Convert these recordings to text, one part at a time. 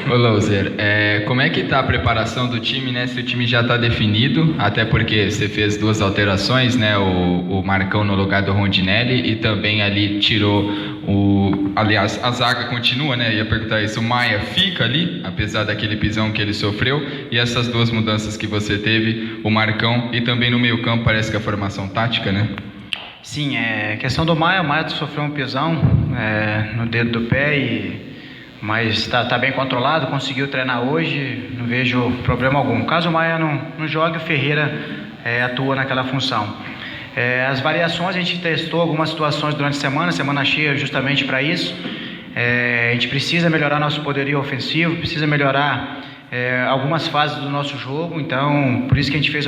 Ô Louser, como é que tá a preparação do time, né? Se o time já está definido, até porque você fez duas alterações, né? O Marcão no lugar do Rondinelli e também ali tirou Aliás, a zaga continua, né? Ia perguntar isso. O Maia fica ali, apesar daquele pisão que ele sofreu. E essas duas mudanças que você teve, o Marcão e também no meio-campo, parece que a formação tática, né? Sim, questão do Maia. O Maia sofreu um pisão no dedo do pé mas está bem controlado, conseguiu treinar hoje, não vejo problema algum. Caso o Maia não jogue, o Ferreira atua naquela função. As variações, a gente testou algumas situações durante a semana cheia justamente para isso. A gente precisa melhorar nosso poderio ofensivo, precisa melhorar algumas fases do nosso jogo, então por isso que a gente fez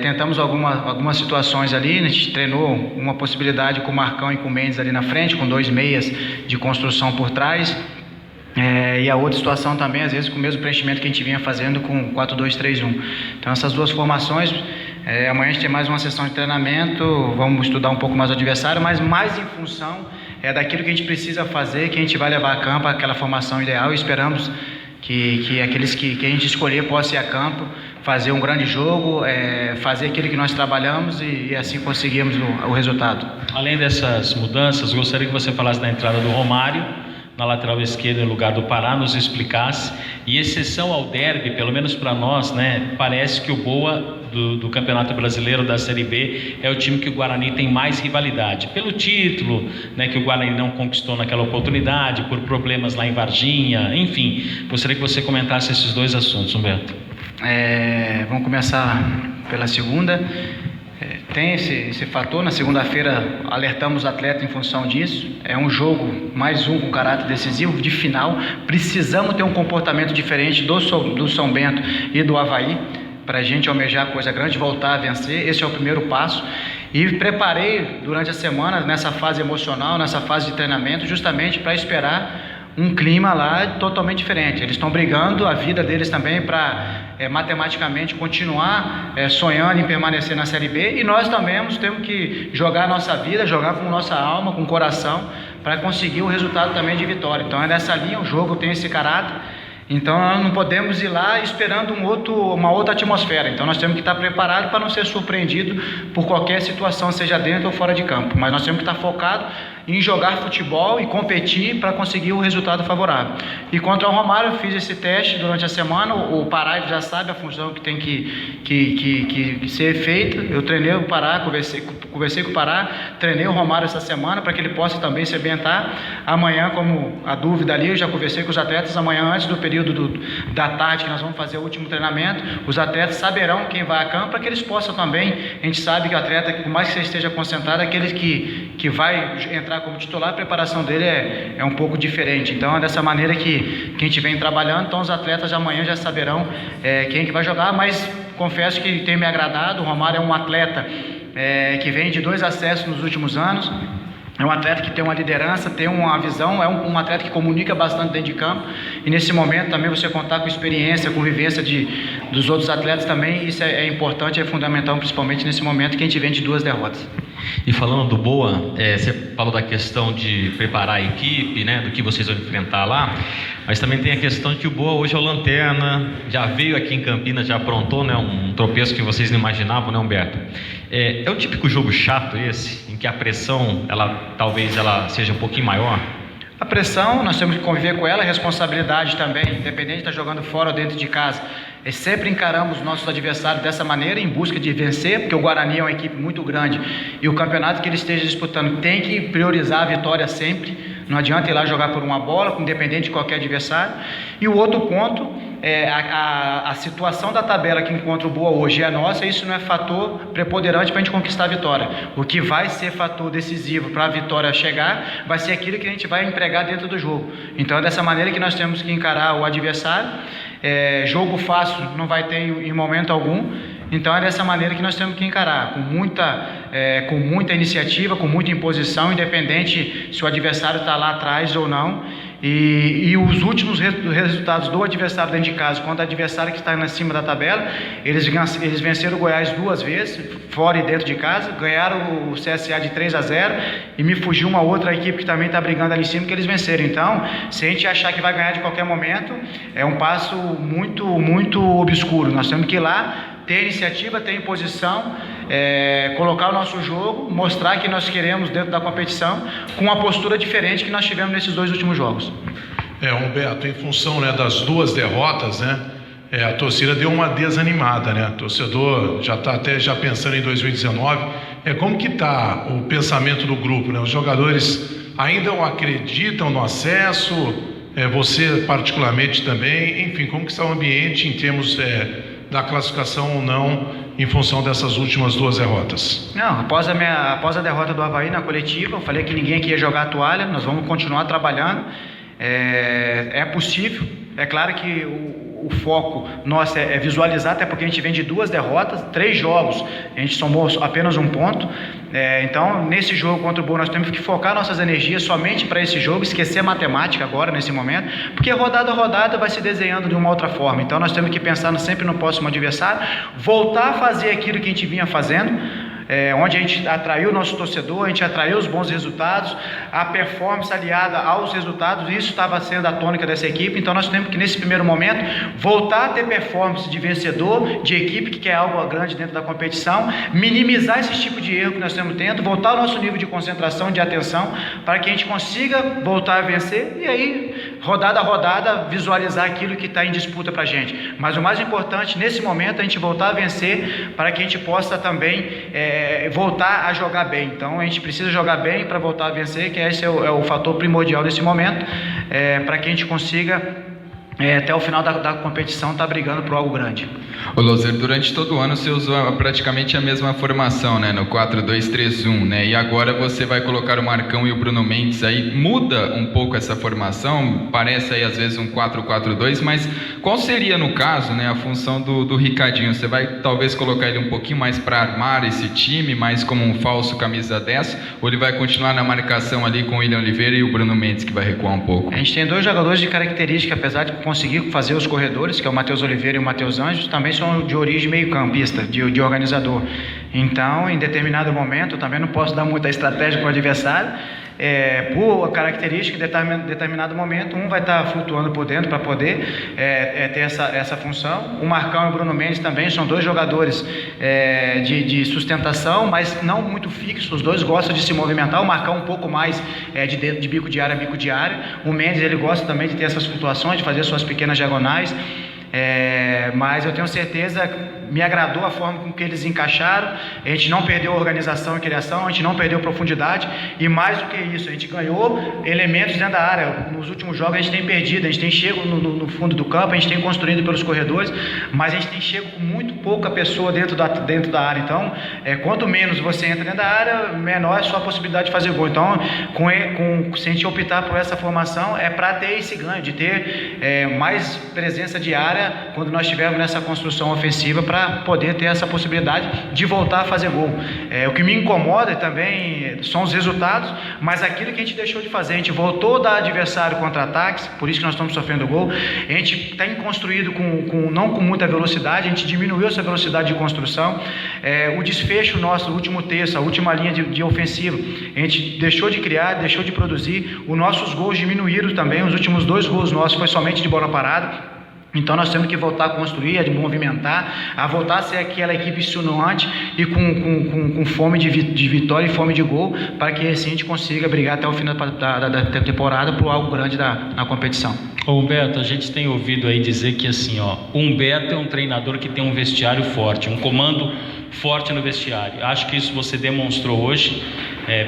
tentamos algumas situações ali. A gente treinou uma possibilidade com o Marcão e com o Mendes ali na frente, com 2 meias de construção por trás, e a outra situação também, às vezes, com o mesmo preenchimento que a gente vinha fazendo com 4-2-3-1. Então essas duas formações, amanhã a gente tem mais uma sessão de treinamento, vamos estudar um pouco mais o adversário, mas mais em função daquilo que a gente precisa fazer, que a gente vai levar a campo, aquela formação ideal, e esperamos que aqueles que a gente escolher possam ir a campo, fazer um grande jogo, fazer aquilo que nós trabalhamos e assim conseguirmos o resultado. Além dessas mudanças, gostaria que você falasse da entrada do Romário na lateral esquerda em lugar do Pará, nos explicasse, e exceção ao derby, pelo menos para nós, né, parece que o Boa do Campeonato Brasileiro da Série B é o time que o Guarani tem mais rivalidade, pelo título, né, que o Guarani não conquistou naquela oportunidade, por problemas lá em Varginha, enfim. Gostaria que você comentasse esses dois assuntos, Humberto. Vamos começar pela segunda. Tem esse fator. Na segunda-feira alertamos o atleta em função disso. É um jogo, mais um com caráter decisivo, de final. Precisamos ter um comportamento diferente do São Bento e do Avaí, para a gente almejar coisa grande, voltar a vencer. Esse é o primeiro passo. E preparei durante a semana, nessa fase emocional, nessa fase de treinamento, justamente para esperar um clima lá totalmente diferente. Eles estão brigando a vida deles também para matematicamente continuar sonhando em permanecer na Série B, e nós também temos que jogar a nossa vida, jogar com nossa alma, com o coração, para conseguir o resultado também de vitória. Então é nessa linha, o jogo tem esse caráter. Então nós não podemos ir lá esperando uma outra atmosfera. Então nós temos que estar preparados para não ser surpreendido por qualquer situação, seja dentro ou fora de campo. Mas nós temos que estar focados em jogar futebol e competir para conseguir o resultado favorável. E contra o Romário, eu fiz esse teste durante a semana. O Pará já sabe a função que tem que ser feita. Eu treinei o Pará, conversei com o Pará, treinei o Romário essa semana para que ele possa também se ambientar. Amanhã, como a dúvida ali, eu já conversei com os atletas. Amanhã, antes do período da tarde, que nós vamos fazer o último treinamento, os atletas saberão quem vai a campo, para que eles possam também. A gente sabe que o atleta, por mais que você esteja concentrado, aquele que vai entrar como titular, a preparação dele é um pouco diferente. Então é dessa maneira que a gente vem trabalhando. Então os atletas de amanhã já saberão quem que vai jogar, mas confesso que tem me agradado. O Romário é um atleta que vem de 2 acessos nos últimos anos. É um atleta que tem uma liderança, tem uma visão, é um atleta que comunica bastante dentro de campo, e nesse momento também você contar com experiência, com vivência dos outros atletas também, isso é importante, é fundamental, principalmente nesse momento que a gente vem de 2 derrotas. E falando do Boa, você falou da questão de preparar a equipe, né, do que vocês vão enfrentar lá, mas também tem a questão de que o Boa hoje é o lanterna, já veio aqui em Campinas, já aprontou, né, um tropeço que vocês não imaginavam, né, Humberto? É o típico jogo chato esse, em que a pressão, talvez ela seja um pouquinho maior? A pressão, nós temos que conviver com ela, a responsabilidade também, independente de estar jogando fora ou dentro de casa. Sempre encaramos nossos adversários dessa maneira, em busca de vencer, porque o Guarani é uma equipe muito grande e o campeonato que ele esteja disputando tem que priorizar a vitória sempre. Não adianta ir lá jogar por uma bola, independente de qualquer adversário. E o outro ponto é a situação da tabela que encontra o Boa hoje é a nossa. Isso não é fator preponderante para a gente conquistar a vitória. O que vai ser fator decisivo para a vitória chegar vai ser aquilo que a gente vai empregar dentro do jogo. Então é dessa maneira que nós temos que encarar o adversário. Jogo fácil não vai ter em momento algum. Então é dessa maneira que nós temos que encarar, com muita iniciativa, com muita imposição, independente se o adversário está lá atrás ou não. E os últimos resultados do adversário dentro de casa, contra o adversário que está em cima da tabela, eles venceram o Goiás 2 vezes, fora e dentro de casa, ganharam o CSA de 3-0 e me fugiu uma outra equipe que também está brigando ali em cima, que eles venceram. Então, se a gente achar que vai ganhar de qualquer momento, é um passo muito, muito obscuro. Nós temos que ir lá, ter iniciativa, ter imposição, colocar o nosso jogo, mostrar que nós queremos dentro da competição, com uma postura diferente que nós tivemos nesses 2 últimos jogos. Humberto, em função, né, das 2 derrotas, né, a torcida deu uma desanimada, né? O torcedor já está até pensando em 2019. Como que está o pensamento do grupo, né? Os jogadores ainda acreditam no acesso? Você particularmente também? Enfim, como que está o ambiente em termos da classificação ou não, em função dessas últimas 2 derrotas? Não, após a derrota do Avaí na coletiva, eu falei que ninguém aqui ia jogar a toalha, nós vamos continuar trabalhando, é possível, é claro que o foco nosso é visualizar, até porque a gente vem de 2 derrotas, 3 jogos, a gente somou apenas 1 ponto, então nesse jogo contra o Boa nós temos que focar nossas energias somente para esse jogo, esquecer a matemática agora, nesse momento, porque rodada a rodada vai se desenhando de uma outra forma, então nós temos que pensar sempre no próximo adversário, voltar a fazer aquilo que a gente vinha fazendo, onde a gente atraiu o nosso torcedor, a gente atraiu os bons resultados, a performance aliada aos resultados, isso estava sendo a tônica dessa equipe, então nós temos que nesse primeiro momento voltar a ter performance de vencedor, de equipe que quer algo grande dentro da competição, minimizar esse tipo de erro que nós estamos tendo, voltar ao nosso nível de concentração, de atenção, para que a gente consiga voltar a vencer e aí, rodada a rodada, visualizar aquilo que está em disputa para a gente. Mas o mais importante nesse momento é a gente voltar a vencer para que a gente possa também voltar a jogar bem. Então a gente precisa jogar bem para voltar a vencer, que esse é o fator primordial desse momento, para que a gente consiga até o final da competição estar brigando por algo grande. Ô Loser, durante todo o ano você usou praticamente a mesma formação, né, no 4-2-3-1, né, e agora você vai colocar o Marcão e o Bruno Mendes aí, muda um pouco essa formação, parece aí às vezes um 4-4-2, mas qual seria no caso, né, a função do Ricardinho? Você vai talvez colocar ele um pouquinho mais para armar esse time, mais como um falso camisa 10, ou ele vai continuar na marcação ali com o William Oliveira e o Bruno Mendes que vai recuar um pouco? A gente tem 2 jogadores de característica, apesar de conseguir fazer os corredores, que é o Matheus Oliveira e o Matheus Anjos, também são de origem meio-campista, de organizador. Então, em determinado momento, eu também não posso dar muita estratégia para o adversário, por característica, em determinado momento, um vai estar flutuando por dentro para poder ter essa função. O Marcão e o Bruno Mendes também são 2 jogadores de sustentação, mas não muito fixos, os 2 gostam de se movimentar, o Marcão um pouco mais de bico de área a bico de área, o Mendes ele gosta também de ter essas flutuações, de fazer suas pequenas diagonais, mas eu tenho certeza, me agradou a forma com que eles encaixaram, a gente não perdeu organização e criação, a gente não perdeu profundidade, e mais do que isso, a gente ganhou elementos dentro da área. Nos últimos jogos a gente tem perdido, a gente tem chego no fundo do campo, a gente tem construído pelos corredores, mas a gente tem chego com muito pouca pessoa dentro da área. Então, quanto menos você entra dentro da área, menor é a sua possibilidade de fazer gol. Então, se a gente optar por essa formação, é para ter esse ganho, de ter mais presença de área quando nós estivermos nessa construção ofensiva, para poder ter essa possibilidade de voltar a fazer gol. O que me incomoda também são os resultados, mas aquilo que a gente deixou de fazer, a gente voltou a dar adversário contra-ataques, por isso que nós estamos sofrendo gol, a gente tem construído não com muita velocidade, a gente diminuiu essa velocidade de construção, o desfecho nosso, o último terço, a última linha de ofensiva, a gente deixou de criar, deixou de produzir, os nossos gols diminuíram também, os últimos 2 gols nossos foi somente de bola parada. Então nós temos que voltar a construir, a movimentar, a voltar a ser aquela equipe insinuante e com fome de vitória e fome de gol, para que assim a gente consiga brigar até o final da temporada por algo grande na competição. Ô Humberto, a gente tem ouvido aí dizer que assim, o Humberto é um treinador que tem um vestiário forte, um comando forte no vestiário. Acho que isso você demonstrou hoje,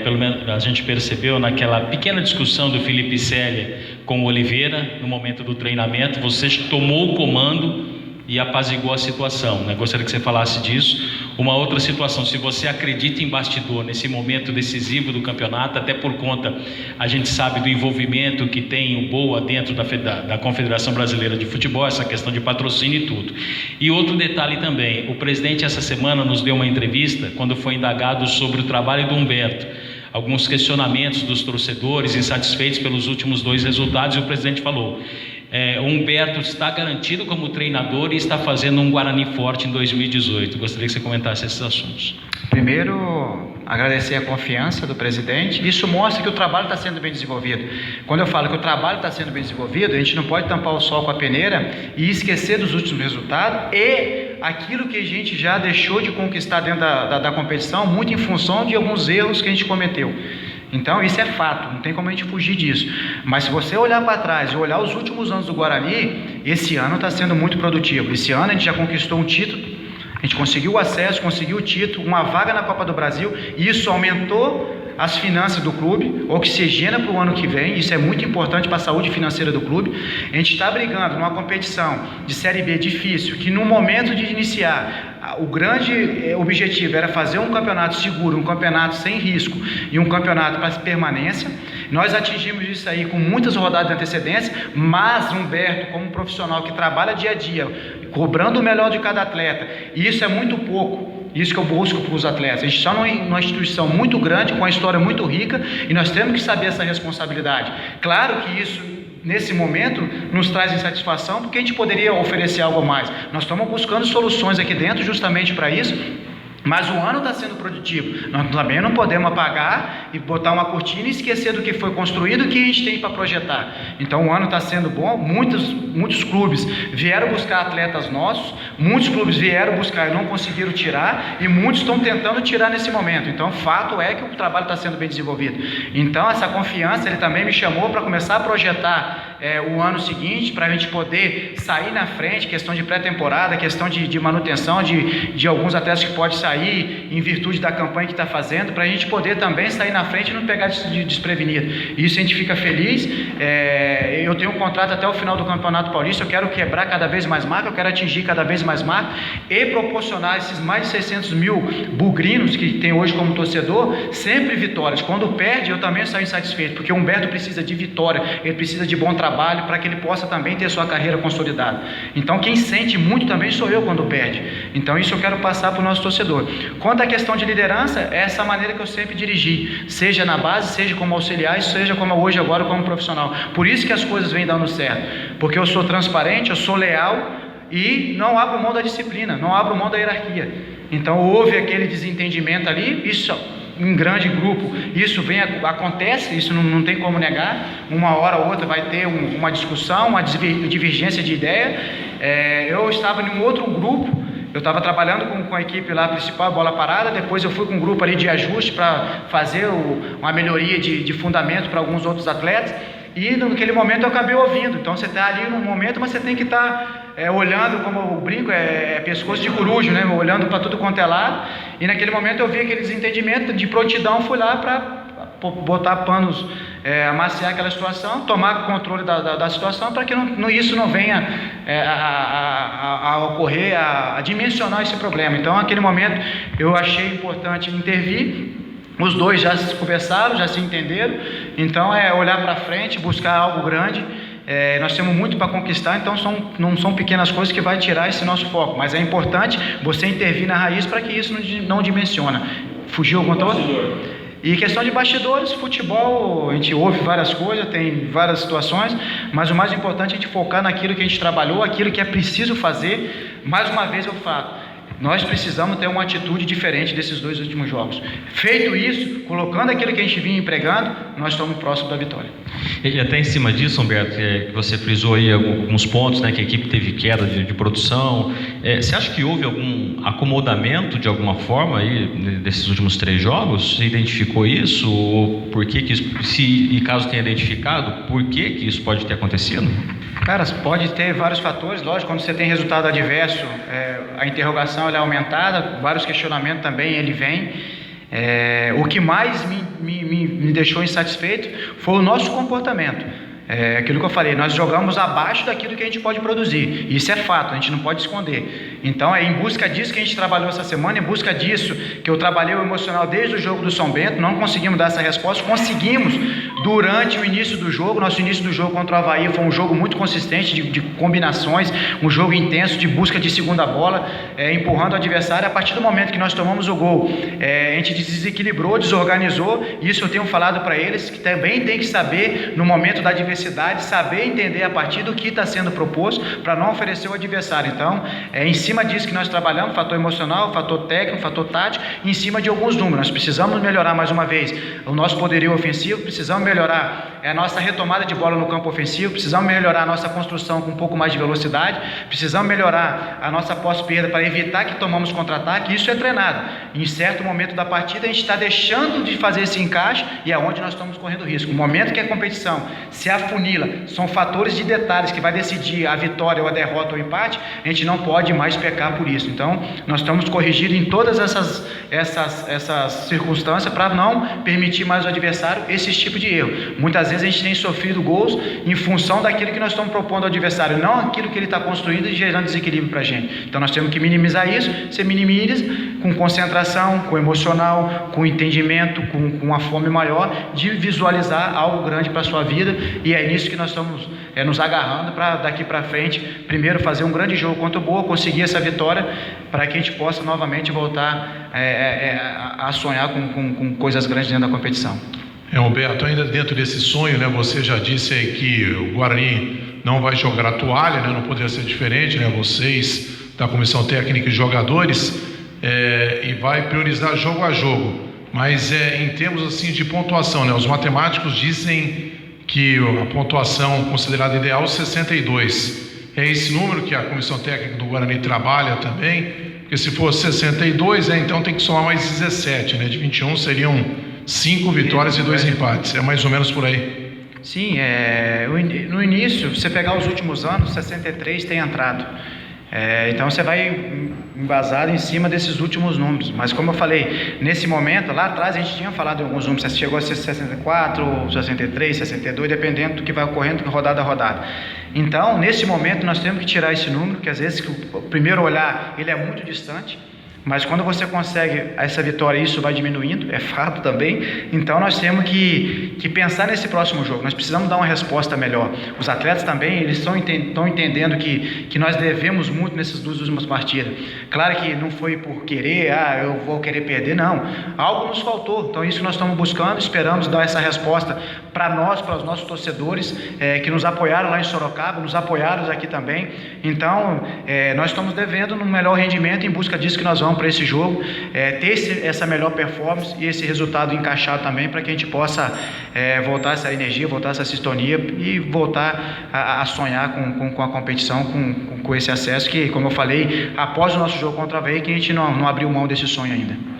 pelo menos a gente percebeu naquela pequena discussão do Felipe Célia com o Oliveira, no momento do treinamento, você tomou o comando e apaziguou a situação, né? Gostaria que você falasse disso. Uma outra situação, se você acredita em bastidor nesse momento decisivo do campeonato, até por conta, a gente sabe do envolvimento que tem o BOA dentro da Confederação Brasileira de Futebol, essa questão de patrocínio e tudo. E outro detalhe também, o presidente essa semana nos deu uma entrevista, quando foi indagado sobre o trabalho do Humberto. alguns questionamentos dos torcedores insatisfeitos pelos últimos 2 resultados, e o presidente falou: o Humberto está garantido como treinador e está fazendo um Guarani forte em 2018. Gostaria que você comentasse esses assuntos. Primeiro, agradecer a confiança do presidente. Isso mostra que o trabalho está sendo bem desenvolvido. Quando eu falo que o trabalho está sendo bem desenvolvido, a gente não pode tampar o sol com a peneira e esquecer dos últimos resultados e aquilo que a gente já deixou de conquistar dentro da competição, muito em função de alguns erros que a gente cometeu. Então isso é fato, não tem como a gente fugir disso. Mas se você olhar para trás e olhar os últimos anos do Guarani, esse ano está sendo muito produtivo. Esse ano a gente já conquistou um título, a gente conseguiu o acesso, conseguiu o título, uma vaga na Copa do Brasil, e isso aumentou as finanças do clube, oxigena para o ano que vem. Isso é muito importante para a saúde financeira do clube. A gente está brigando numa competição de Série B difícil, que no momento de iniciar, o grande objetivo era fazer um campeonato seguro, um campeonato sem risco e um campeonato para permanência. Nós atingimos isso aí com muitas rodadas de antecedência, mas Humberto, como profissional que trabalha dia a dia, cobrando o melhor de cada atleta, e isso é muito pouco. Isso que eu busco para os atletas. A gente está numa instituição muito grande, com uma história muito rica, e nós temos que saber essa responsabilidade. Claro que isso, nesse momento, nos traz insatisfação, porque a gente poderia oferecer algo a mais. Nós estamos buscando soluções aqui dentro justamente para isso. Mas o ano está sendo produtivo. Nós também não podemos apagar e botar uma cortina e esquecer do que foi construído e o que a gente tem para projetar. Então o ano está sendo bom. Muitos clubes vieram buscar atletas nossos, muitos clubes vieram buscar e não conseguiram tirar, e muitos estão tentando tirar nesse momento. Então o fato é que o trabalho está sendo bem desenvolvido. Então essa confiança, ele também me chamou para começar a projetar o ano seguinte, para a gente poder sair na frente, questão de pré-temporada, questão de manutenção de alguns atletas que podem sair em virtude da campanha que está fazendo, para a gente poder também sair na frente e não pegar desprevenido. Isso a gente fica feliz. Eu tenho um contrato até o final do Campeonato Paulista, eu quero quebrar cada vez mais marca, eu quero atingir cada vez mais marca e proporcionar esses mais de 600 mil bugrinos que tem hoje como torcedor, sempre vitórias. Quando perde, eu também saio insatisfeito, porque o Humberto precisa de vitória, ele precisa de bom trabalho para que ele possa também ter sua carreira consolidada. Então quem sente muito também sou eu quando perde. Então isso eu quero passar para o nosso torcedor. Quanto à questão de liderança, é essa maneira que eu sempre dirigi, seja na base, seja como auxiliar, seja como hoje agora como profissional. Por isso que as coisas vêm dando certo, porque eu sou transparente, eu sou leal e não abro mão da disciplina, não abro mão da hierarquia. Então houve aquele desentendimento ali, isso em grande grupo, isso acontece, isso não tem como negar. Uma hora ou outra vai ter uma discussão, uma divergência de ideia. Eu estava em um outro grupo, eu estava trabalhando com a equipe lá principal, bola parada, depois eu fui com um grupo ali de ajuste para fazer uma melhoria de fundamento para alguns outros atletas, e naquele momento eu acabei ouvindo. Então você está ali num momento, mas você tem que estar olhando, como o brinco, pescoço de coruja, né? Olhando para tudo quanto é lado, e naquele momento eu vi aquele desentendimento de prontidão, fui lá para botar panos, amaciar aquela situação, tomar controle da situação, para que isso não venha a ocorrer, a dimensionar esse problema. Então naquele momento eu achei importante intervir. Os dois já se conversaram, já se entenderam. Então olhar para frente, buscar algo grande. Nós temos muito para conquistar, então não são pequenas coisas que vai tirar esse nosso foco, mas é importante você intervir na raiz para que isso não dimensiona. Fugiu alguma coisa? E questão de bastidores, futebol, a gente ouve várias coisas, tem várias situações, mas o mais importante é a gente focar naquilo que a gente trabalhou, aquilo que é preciso fazer. Mais uma vez eu falo, nós precisamos ter uma atitude diferente desses 2 últimos jogos. Feito isso, colocando aquilo que a gente vinha empregando, nós estamos próximos da vitória. E até em cima disso, Humberto, que você frisou aí alguns pontos, né, que a equipe teve queda de produção. Você acha que houve algum acomodamento de alguma forma aí desses últimos 3 jogos? Você identificou isso? Ou por que isso, e caso tenha identificado, por que isso pode ter acontecido? Cara, pode ter vários fatores, lógico, quando você tem resultado adverso, a interrogação ela é aumentada, vários questionamentos também ele vem. O que mais me deixou insatisfeito foi o nosso comportamento. É aquilo que eu falei, nós jogamos abaixo daquilo que a gente pode produzir. Isso é fato, a gente não pode esconder. Então é em busca disso que a gente trabalhou essa semana, em busca disso que eu trabalhei o emocional desde o jogo do São Bento. Não conseguimos dar essa resposta, conseguimos durante o início do jogo. Nosso início do jogo contra o Avaí foi um jogo muito consistente de combinações, um jogo intenso de busca de segunda bola, empurrando o adversário. A partir do momento que nós tomamos o gol, a gente desequilibrou, desorganizou. Isso eu tenho falado para eles, que também tem que saber no momento da adversidade, saber entender a partir do que está sendo proposto para não oferecer o adversário. Então, é em cima disso que nós trabalhamos, fator emocional, fator técnico, fator tático, em cima de alguns números. Nós precisamos melhorar mais uma vez o nosso poderio ofensivo, precisamos melhorar a nossa retomada de bola no campo ofensivo, precisamos melhorar a nossa construção com um pouco mais de velocidade, precisamos melhorar a nossa pós-perda para evitar que tomamos contra-ataque. Isso é treinado. Em certo momento da partida, a gente está deixando de fazer esse encaixe e é onde nós estamos correndo risco. O momento que a competição se afunila, são fatores de detalhes que vai decidir a vitória ou a derrota ou o empate, a gente não pode mais pecar por isso. Então, nós estamos corrigindo em todas essas circunstâncias para não permitir mais ao adversário esse tipo de erro. Muitas vezes a gente tem sofrido gols em função daquilo que nós estamos propondo ao adversário, não aquilo que ele está construindo e gerando desequilíbrio para a gente. Então, nós temos que minimizar isso. Você minimiza com concentração, com emocional, com entendimento, com uma fome maior de visualizar algo grande para a sua vida, e é nisso que nós estamos nos agarrando para daqui para frente, primeiro fazer um grande jogo contra o Boa, conseguir essa vitória, para que a gente possa novamente voltar a sonhar com coisas grandes dentro da competição. Humberto, ainda dentro desse sonho, né, você já disse aí que o Guarani não vai jogar a toalha, né, não poderia ser diferente, né, vocês da comissão técnica e jogadores, e vai priorizar jogo a jogo, mas em termos assim de pontuação, né, os matemáticos dizem que a pontuação considerada ideal é 62. É esse número que a comissão técnica do Guarani trabalha também, porque se for 62, então tem que somar mais 17, né? De 21 seriam 5 vitórias e 2 empates, é mais ou menos por aí. Sim, no início, você pegar os últimos anos, 63 tem entrado. Então você vai embasado em cima desses últimos números, mas como eu falei, nesse momento, lá atrás a gente tinha falado de alguns números, chegou a ser 64, 63, 62, dependendo do que vai ocorrendo rodada a rodada. Então, nesse momento nós temos que tirar esse número, que às vezes o primeiro olhar ele é muito distante, mas quando você consegue essa vitória, isso vai diminuindo, é fato também. Então nós temos que pensar nesse próximo jogo, nós precisamos dar uma resposta melhor. Os atletas também, eles estão entendendo que nós devemos muito nessas duas últimas partidas. Claro que não foi por querer, eu vou querer perder, não. Algo nos faltou, então isso que nós estamos buscando, esperamos dar essa resposta para nós, para os nossos torcedores que nos apoiaram lá em Sorocaba, nos apoiaram aqui também. Então nós estamos devendo no melhor rendimento, em busca disso que nós vamos para esse jogo, ter essa melhor performance e esse resultado encaixado também, para que a gente possa voltar essa energia, voltar essa sintonia e voltar a sonhar com a competição, com esse acesso que, como eu falei, após o nosso jogo contra a Avaí, que a gente não abriu mão desse sonho ainda.